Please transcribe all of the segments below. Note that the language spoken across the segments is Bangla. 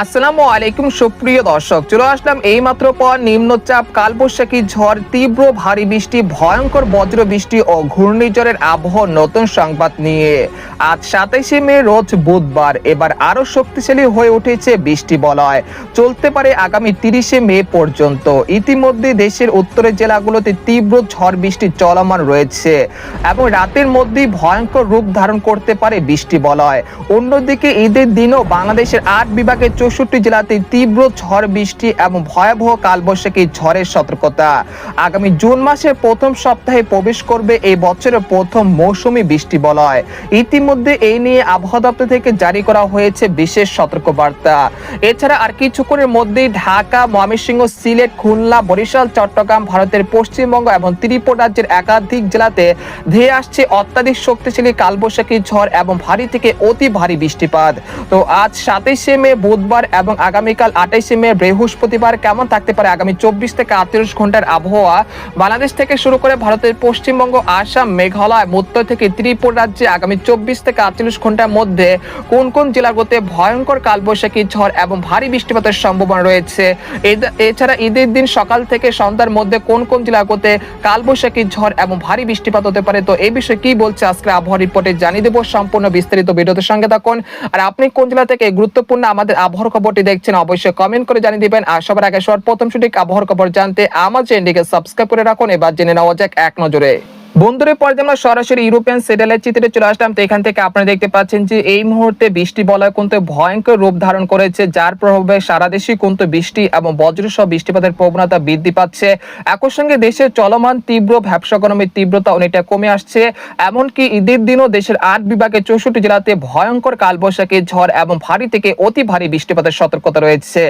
আসসালামু আলাইকুম সুপ্রিয় দর্শক, চলে আসলাম এইমাত্র পর নিম্নচাপ, কালবৈশাখী ঝড়, তীব্র ভারী বৃষ্টি, ভয়ঙ্কর বজ্র বৃষ্টি ও ঘূর্ণিঝড়ের আবহাওয়ার নতুন সংবাদ নিয়ে। আজ 27শে মে রোজ বুধবার। এবার আরো শক্তিশালী হয়ে উঠেছে বৃষ্টি বলয়, চলতে পারে আগামী 30শে মে পর্যন্ত। ইতিমধ্যে দেশের উত্তরের জেলাগুলোতে তীব্র ঝড় বৃষ্টি চলমান রয়েছে এবং রাতের মধ্যেই ভয়ঙ্কর রূপ ধারণ করতে পারে বৃষ্টি বলয়। অন্যদিকে ঈদের দিনও বাংলাদেশের 8 বিভাগের 64 জেলাতে তীব্র ঝড় বৃষ্টি এবং ভয়াবহ কালবৈশাখী ঝড়ের সতর্কতা। আগামী জুন মাসের প্রথম সপ্তাহে প্রবেশ করবে এই বছরের প্রথম মৌসুমী বৃষ্টি বলয়। ইতিমধ্যে এই নিয়ে আবহাওয়া দপ্তর থেকে জারি করা হয়েছে বিশেষ সতর্কবার্তা। এছাড়া আর কিছুক্ষণের মধ্যেই ঢাকা, ময়মনসিংহ, সিলেট, খুলনা, বরিশাল, চট্টগ্রাম, ভারতের পশ্চিমবঙ্গ এবং ত্রিপুরা রাজ্যের একাধিক জেলাতে ধেয়ে আসছে অত্যাধিক শক্তিশালী কালবৈশাখী ঝড় এবং ভারী থেকে অতি ভারী বৃষ্টিপাত। তো আজ 27শে মে বুধবার এবং আগামীকাল 28শে মে বৃহস্পতিবার কেমন থাকতে পারে আগামী 24 থেকে 48 ঘন্টার আবহাওয়া বাংলাদেশ থেকে শুরু করে ভারতের পশ্চিমবঙ্গ, আসাম, মেঘালয়, উত্তর থেকে ত্রিপুরা রাজ্যে আগামী 24 থেকে 48 ঘন্টার মধ্যে কোন কোন জেলাগুলোতে ভয়ঙ্কর কালবৈশাখী ঝড় এবং ভারী বৃষ্টিপাতের সম্ভাবনা রয়েছে। এছাড়া ঈদের দিন সকাল থেকে সন্ধ্যার মধ্যে কোন কোন জেলাগুলোতে কালবৈশাখী ঝড় এবং ভারী বৃষ্টিপাত হতে পারে, তো এই বিষয়ে কি বলছে আজকে আবহাওয়া রিপোর্টে জানিয়ে দেবো। সম্পূর্ণ বিস্তারিত ভিডিওতে সঙ্গে থাকুন। আর আপনি কোন জেলা থেকে গুরুত্বপূর্ণ আমাদের আবহাওয়ার খবরটি দেখছেন অবশ্যই কমেন্ট করে জানিয়ে দিবেন। আর সবার আগে সর্বপ্রথম সঠিক আবহাওয়ার খবর জানতে আমার চ্যানেলটিকে সাবস্ক্রাইব করে রাখুন। এবার জেনে নেওয়া যাক এক নজরে। বন্ধুদের পরে আমরা সরাসরি ইউরোপিয়ান স্যাটেলাইট চিত্রে চলে আসলাম। তো এখান থেকে আপনারা দেখতে পাচ্ছেন যে এই মুহূর্তে বৃষ্টি বলয় কিন্তু ভয়ঙ্কর রূপ ধারণ করেছে, যার প্রভাবে সারা দেশে কিন্তু বৃষ্টি এবং বজ্রসহ বৃষ্টিপাতের প্রবণতা বৃদ্ধি পাচ্ছে। একই সঙ্গে দেশের চলমান তীব্র ব্যবসা গরমের তীব্রতা অনেকটা কমে আসছে। এমনকি ঈদের দিনও দেশের 8 বিভাগের 64 জেলাতে ভয়ঙ্কর কালবৈশাখী ঝড় এবং ভারী থেকে অতি ভারী বৃষ্টিপাতের সতর্কতা রয়েছে।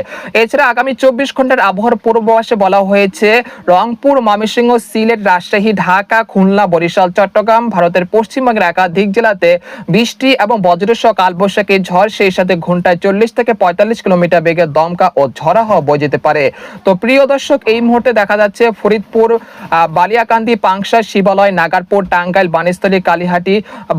এছাড়া আগামী 24 ঘন্টার আবহাওয়ার পূর্বাভাসে বলা হয়েছে রংপুর, ময়মনসিংহ, সিলেট, রাজশাহী, ঢাকা, খুলনা, বরিশাল, চট্টগ্রাম, ভারতের পশ্চিমবঙ্গের একাধিক জেলাতে বৃষ্টি এবং বজ্রসহ কালবৈশাখী ঝড়, সেই সাথে ঘন্টায় 40 থেকে 45 কিলোমিটার বেগে দমকা ও ঝড়া হাওয়া বয়ে যেতে পারে। তো প্রিয় দর্শক, এই মুহূর্তে দেখা যাচ্ছে ফরিদপুর, বালিয়াকান্দি, পাংশা, শিবালয়, নাগারপুর, টাঙ্গাইল, বানেশ্বরী, কালীহাটি,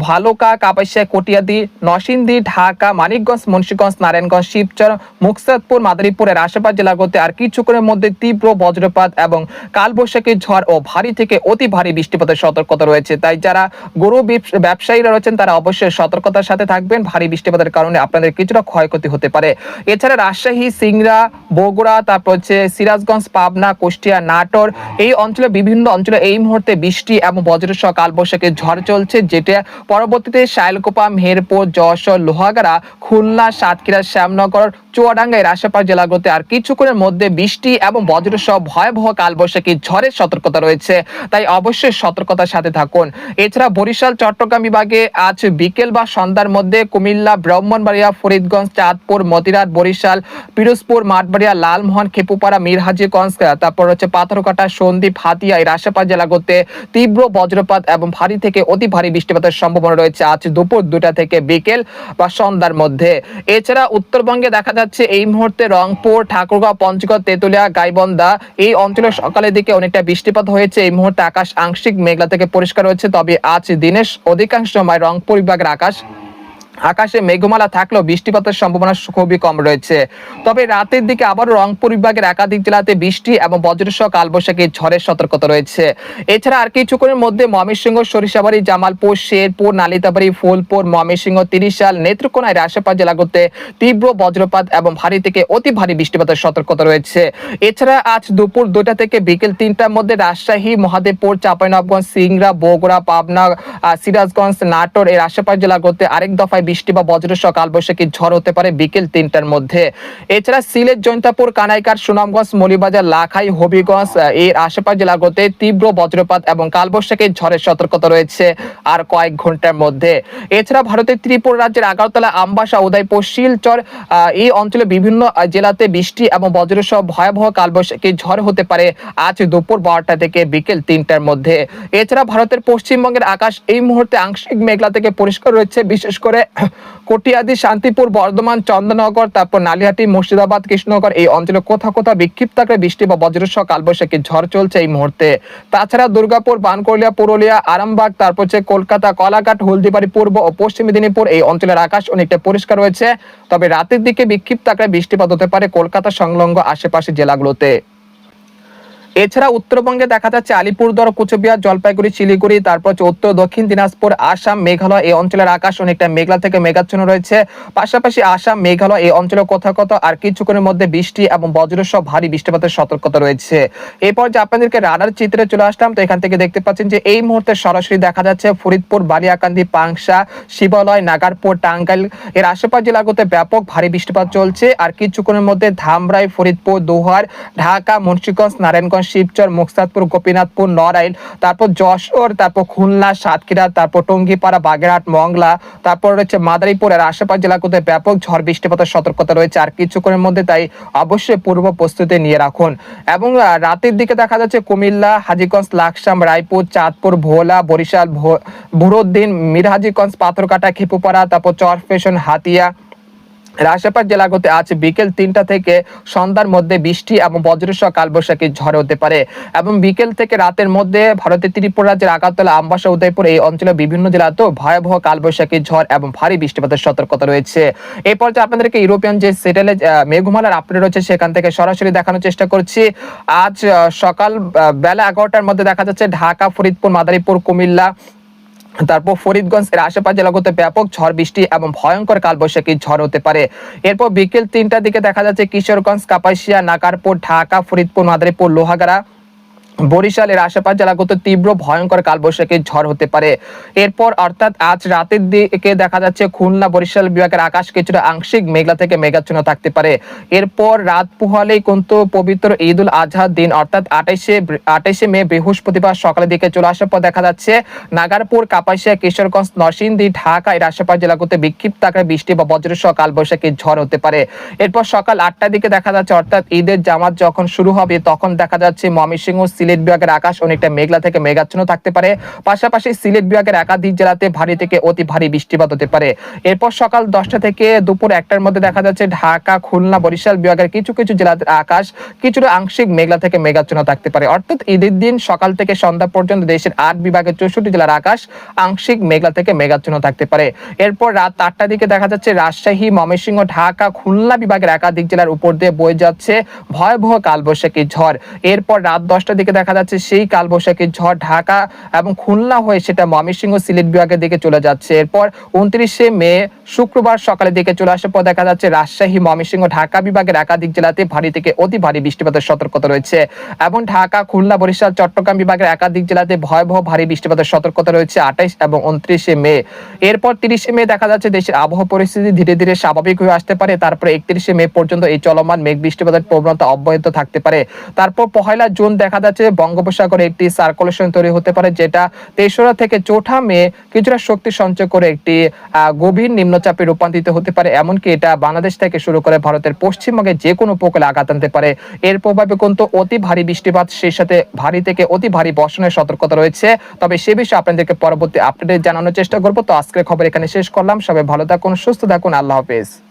ভালুকা, কাপাসিয়া, কটিয়াদি, নরসিংদী, ঢাকা, মানিকগঞ্জ, মুন্সিগঞ্জ, নারায়ণগঞ্জ, শিবচর, মুকসেদপুর, মাদারীপুরের আশেপাশ জেলাগুলোতে আর কিছুক্ষণের মধ্যে তীব্র বজ্রপাত এবং কালবৈশাখী ঝড় ও ভারী থেকে অতি ভারী বৃষ্টিপাতের সতর্কতা রয়েছে। তাই যারা গরু ব্যবসায়ীরা রয়েছেন তারা অবশ্যই সতর্কতার সাথে থাকবেন। ভারী বৃষ্টিপাতের কারণে আপনাদের কিছুটা ক্ষয়ক্ষতি হতে পারে। এছাড়া রাজশাহী, সিংড়া, বগুড়া, তারপর হচ্ছে সিরাজগঞ্জ, পাবনা, কুষ্টিয়া, নাটোর, এই অঞ্চলে বিভিন্ন অঞ্চলে এই মুহূর্তে বৃষ্টি এবং বজ্রসহ কালবৈশাখী ঝড় চলছে, যেটা পরবর্তীতে শাইলকোপা, মেহেরপুর, যশোর, লোহাগাড়া, খুলনা, সাতক্ষীরা, শ্যামনগর, চুয়াডাঙ্গা এর আশেপাশ জেলাগুলোতে আর কিছুক্ষণের মধ্যে বৃষ্টি এবং বজ্রসহ ভয়াবহ কালবৈশাখী ঝড়ের সতর্কতা রয়েছে। তাই অবশ্যই সতর্কতার সাথে থাকুন। এছাড়া বরিশাল, চট্টগ্রাম বিভাগে আজ বিকেল বা সন্ধ্যার মধ্যে কুমিল্লা, ব্রাহ্মণবাড়িয়া, ফরিদগঞ্জ, চাঁদপুর, মতিরাট, বরিশাল, পিরোজপুর, মাঠবাড়িয়া, লালমোহন, খেপুপাড়া, মিরহাজিগঞ্জ, তারপর হচ্ছে পাথরঘাটা, সন্দ্বীপ, হাতিয়া এর আশেপাশ জেলাগুলোতে তীব্র বজ্রপাত এবং ভারী থেকে অতি ভারী বৃষ্টিপাতের সম্ভাবনা রয়েছে আজ দুপুর 2টা থেকে বিকেল বা সন্ধ্যার মধ্যে। এছাড়া উত্তরবঙ্গে দেখা যাচ্ছে এই মুহূর্তে রংপুর, ঠাকুরগাঁও, পঞ্চগড়, তেতুলিয়া, গাইবান্ধা এই অঞ্চলে সকালের দিকে অনেকটা বৃষ্টিপাত হয়েছে। এই মুহূর্তে আকাশ আংশিক মেঘলা থেকে পরিষ্কার হয়েছে। তবে আজ দিনের অধিকাংশ সময় রংপুর বিভাগের আকাশে মেঘমালা থাকলেও বৃষ্টিপাতের সম্ভাবনা খুবই কম রয়েছে। তবে রাতের দিকে আবারও রংপুর বিভাগের একাধিক জেলাতে বৃষ্টি এবং বজ্রসহ কালবৈশাখী ঝড়ের সতর্কতা রয়েছে। এছাড়া আর কিছুক্ষণের মধ্যে ময়মনসিংহ, সরিষাবাড়ি, জামালপুর, শেরপুর, নালিতাবাড়ি, ফুলপুর, ময়মনসিংহ, তিরিশাল, নেত্রকোনা এর আশেপাশ জেলাগুলোতে তীব্র বজ্রপাত এবং ভারী থেকে অতি ভারী বৃষ্টিপাতের সতর্কতা রয়েছে। এছাড়া আজ দুপুর 2টা থেকে বিকেল 3টার মধ্যে রাজশাহী, মহাদেবপুর, চাঁপাইনবাবগঞ্জ, সিংড়া, বগুড়া, পাবনা, সিরাজগঞ্জ, নাটোর এর আশেপাশ জেলাগুলোতে আরেক দফায় বৃষ্টি বা বজ্রসহ কালবৈশাখী ঝড় হতে পারে বিকেল 3টার মধ্যে। এছাড়া সিলেট, জৈন্তাপুর, কানাইঘাট, সুনামগঞ্জ, মৌলভীবাজার, লাখাই, হবিগঞ্জ এর আশেপাশ জেলাগুলোতে তীব্র বজ্রপাত এবং কালবৈশাখী ঝড়ের সতর্কতা রয়েছে আর কয়েক ঘন্টার মধ্যে। এছাড়া ভারতের ত্রিপুরা রাজ্যের আগরতলা, আমবাসা, উদয়পুর, শিলচর এই অঞ্চলে বিভিন্ন জেলাতে বৃষ্টি এবং বজ্রসহ ভয়াবহ কালবৈশাখী ঝড় হতে পারে আজ দুপুর 12টা থেকে বিকেল 3টার মধ্যে। এছাড়া ভারতের পশ্চিমবঙ্গের আকাশ এই মুহূর্তে আংশিক মেঘলা থেকে পরিষ্কার রয়েছে, বিশেষ করে কটিয়াদি, শান্তিপুর, বর্ধমান, চন্দননগর, তারপর নালিহাটি, মুর্শিদাবাদ, কৃষ্ণনগর এই অঞ্চলে কোথাও কোথাও বিক্ষিপ্ত আকারে বৃষ্টি বা বজ্রসহ কালবৈশাখী ঝড় চলছে এই মুহূর্তে। তাছাড়া দুর্গাপুর, বানকলিয়া, পুরুলিয়া, আরামবাগ, তারপর হচ্ছে কলকাতা, কলাঘাট, হলদিবাড়ি, পূর্ব ও পশ্চিম মেদিনীপুর এই অঞ্চলের আকাশ অনেকটা পরিষ্কার রয়েছে। তবে রাতের দিকে বিক্ষিপ্ত আকারে বৃষ্টিপাত হতে পারে কলকাতা সংলগ্ন আশেপাশের জেলাগুলোতে। এছাড়া উত্তরবঙ্গে দেখা যাচ্ছে আলিপুরদুয়ার, কুচবিহার, জলপাইগুড়ি, শিলিগুড়ি, তারপর হচ্ছে উত্তর দক্ষিণ দিনাজপুর, আসাম, মেঘালয় এই অঞ্চলের আকাশ অনেকটা মেঘলা থেকে মেঘাচ্ছন্ন রয়েছে। পাশাপাশি আসাম, মেঘালয় এই অঞ্চলে কোথাও কোথাও আর কিছুক্ষণের মধ্যে বৃষ্টি এবং বজ্রসহ ভারী বৃষ্টিপাতের সতর্কতা রয়েছে। এরপর যে আপনাদেরকে রাডার চিত্রে চলে আসলাম, তো এখান থেকে দেখতে পাচ্ছেন যে এই মুহূর্তে সরাসরি দেখা যাচ্ছে ফরিদপুর, বালিয়াকান্দি, পাংশা, শিবালয়, নাগারপুর, টাঙ্গাইল এর আশেপাশ জেলাগুলোতে ব্যাপক ভারী বৃষ্টিপাত চলছে। আর কিছুক্ষণের মধ্যে ধামরাই, ফরিদপুর, দোহার, ঢাকা, মুন্সিগঞ্জ, নারায়ণগঞ্জ, শিবচর, মুকতাদপুর, গোপীনাথপুর, নড়াইল, তারপর যশোর, তারপর খুলনা, সাতক্ষীরা, তারপর টঙ্গীপাড়া, বাগেরহাট, মংলা, তারপর হচ্ছে মাদারীপুর এর আশেপাশ জেলাগুলোতে ব্যাপক ঝড় বৃষ্টিপাতের সতর্কতা রয়েছে। আর কিছুক্ষণের মধ্যে তাই অবশ্যই পূর্ব প্রস্তুতি নিয়ে রাখুন। এবং রাতের দিকে দেখা যাচ্ছে কুমিল্লা, হাজীগঞ্জ, লাকসাম, রায়পুর, চাঁদপুর, ভোলা, বরিশাল, বুরুদ্দিন, মিরহাজিগঞ্জ, পাথরকাটা, খেপুপাড়া, তারপর চরফেশন, হাতিয়া আশেপাশ জেলাগুলোতে আজ বিকেল 3টা থেকে সন্ধ্যার মধ্যে বৃষ্টি এবং বজ্রসহ কালবৈশাখী ঝড় হতে পারে। এবং বিকেল থেকে রাতের মধ্যে ভারতের ত্রিপুরা রাজ্যের আগরতলা, আমবাসা, উদয়পুর এই অঞ্চলে বিভিন্ন জেলাতেও ভয়াবহ কালবৈশাখী ঝড় এবং ভারী বৃষ্টিপাতের সতর্কতা রয়েছে। এই পর্যায়ে আপনাদেরকে ইউরোপিয়ান যে স্যাটেলাইট মেঘমালার আপডেট রয়েছে সেখান থেকে সরাসরি দেখানোর চেষ্টা করছি। আজ সকাল বেলা 11টার মধ্যে দেখা যাচ্ছে ঢাকা, ফরিদপুর, মাদারীপুর, কুমিল্লা, তারপর ফরিদগঞ্জ এর আশেপাশ জেলাগুলোতে ব্যাপক ঝড় বৃষ্টি এবং ভয়ঙ্কর কালবৈশাখী ঝড় হতে পারে। এরপর বিকেল 3টার দিকে দেখা যাচ্ছে কিশোরগঞ্জ, কাপাসিয়া, নাগারপুর, ঢাকা, ফরিদপুর, মাদারীপুর, লোহাগাড়া, বরিশালের আশেপাশ জেলাগুলোতে তীব্র ভয়ঙ্কর কালবৈশাখী ঝড় হতে পারে। এরপর অর্থাৎ আজ রাতের দিকে দেখা যাচ্ছে খুলনা, বরিশাল বিভাগের আকাশ কিছুটা আংশিক মেঘলা থেকে মেঘাচ্ছন্ন থাকতে পারে। এরপর রাত পোহালেই কিন্তু পবিত্র ঈদ উল আজহার দিন অর্থাৎ 28শে মে বৃহস্পতিবার সকালের দিকে চলে আসার পর দেখা যাচ্ছে নাগারপুর, কাপাসিয়া, কিশোরগঞ্জ, নরসিংদী, ঢাকা এর আশেপাশ জেলাগুলোতে বিক্ষিপ্ত আকারে বৃষ্টি বা বজ্রসহ কালবৈশাখী ঝড় হতে পারে। এরপর সকাল 8টার দিকে দেখা যাচ্ছে অর্থাৎ ঈদের জামাত যখন শুরু হবে তখন দেখা যাচ্ছে ময়মনসিংহ, সিলেট বিভাগের আকাশ অনেকটা মেঘলা থেকে মেঘাচ্ছন্ন থাকতে পারে। পাশাপাশি সিলেট বিভাগের একাধিক জেলাতে ভারী থেকে অতি ভারী বৃষ্টিপাত হতে পারে। এরপর সকাল 10টা থেকে দুপুর 1টার মধ্যে দেখা যাচ্ছে ঢাকা, খুলনা, বরিশাল বিভাগের কিছু কিছু জেলাতে আকাশ কিছুটা আংশিক মেঘলা থেকে মেঘাচ্ছন্ন থাকতে পারে। অর্থাৎ ঈদের দিন সকাল থেকে সন্ধ্যা পর্যন্ত দেশের 8 বিভাগের 64 জেলার আকাশ আংশিক মেঘলা থেকে মেঘাচ্ছন্ন থাকতে পারে। এরপর রাত 8টার দিকে দেখা যাচ্ছে রাজশাহী, ময়মনসিংহ, ঢাকা, খুলনা বিভাগের একাধিক জেলার উপর দিয়ে বয়ে যাচ্ছে ভয়াবহ কালবৈশাখী ঝড়। এরপর রাত 10টার দিকে দেখা যাচ্ছে সেই কালবৈশাখী ঝড় ঢাকা এবং খুলনা হয়ে সেটা ময়মনসিংহ, সিলেট বিভাগের দিকে চলে যাচ্ছে। এরপর 29শে মে শুক্রবার সকালের দিকে চলে আসার পর দেখা যাচ্ছে রাজশাহী, ময়মনসিংহ, ঢাকা বিভাগের একাধিক জেলাতে ভারী থেকে অতি ভারী বৃষ্টিপাতের সতর্কতা রয়েছে। এবং ঢাকা, খুলনা, বরিশাল, চট্টগ্রাম বিভাগের একাধিক জেলাতে ভয়াবহ ভারী বৃষ্টিপাতের সতর্কতা রয়েছে 28 এবং 29শে মে। এরপর 30শে মে দেখা যাচ্ছে দেশের আবহাওয়া পরিস্থিতি ধীরে ধীরে স্বাভাবিক হয়ে আসতে পারে। তারপরে 31শে মে পর্যন্ত এই চলমান মেঘ বৃষ্টিপাতের প্রবণতা অব্যাহত থাকতে পারে। তারপর 1 জুন দেখা যাচ্ছে বঙ্গোপসাগরে একটি সার্কুলেশন তৈরি হতে পারে যেটা 3রা থেকে 4ঠা মে কিছুটা শক্তি সঞ্চয় করে একটি গভীর নিম্নচাপে রূপান্তরিত হতে পারে। এমনকি এটা বাংলাদেশ থেকে শুরু করে ভারতের পশ্চিমবঙ্গে যে কোনো উপকূলে আঘাত আনতে পারে। এর প্রভাবে কিন্তু অতি ভারী বৃষ্টিপাত সেই সাথে ভারী থেকে অতি ভারী বর্ষণের সতর্কতা রয়েছে। তবে সে বিষয়ে আপনাদেরকে পরবর্তী আপডেটে জানানোর চেষ্টা করব। তো আজকের খবর এখানে শেষ করলাম। সবাই ভালো থাকুন, সুস্থ থাকুন, আল্লাহ হাফেজ।